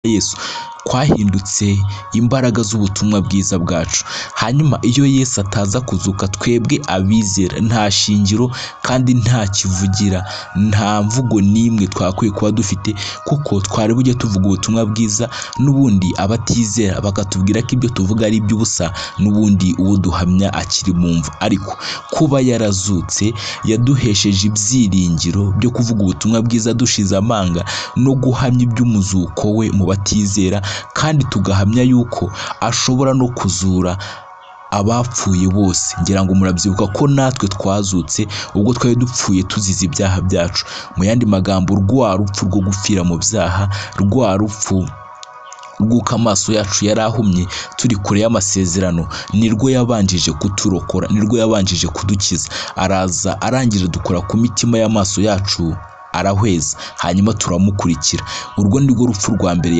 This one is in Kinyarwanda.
Yesu kwahindutse imbaraga z'ubutumwa bwiza bwacu. Hanyuma iyo Yesu ataza kuzuka, twebwe abizera nta shingiro kandi nta kivugira, nta mvugo n'imwe twakwiye kuba dufite, kuko twari bujye tuvuga ubutumwa bwiza n'ubundi abatizera bakatubwira ko ibyo tuvuga ari iby'ubusa, n'ubundi uwo duhamya akiri mu mva. Ariko kuba yarazutse yaduhesheje ibyiringiro byo kuvuga ubutumwa bwiza dushize amanga no guhamya iby'umuzuko we mu batizera, kandi tugahamya yuko ashobora no kuzura abapfuye bose. Ngira ngo murabyibuka ko natwe twazutse ubwo twari dupfuye tuzize ibyaha byacu. Mu yandi magambo, rwa rupfu rwo gupfira mu byaha, rwa rupfu rw'uko amaso yacu yari ahumye turi kure y'amasezerano, nirwo yabanjije kuturokora, nirwo yabanjije kudukiza. Araza arangije dukora ku mitima y'amaso yacu arahweza, hanyuma turamukurikira. Urwo nirwo rupfu rwa mbere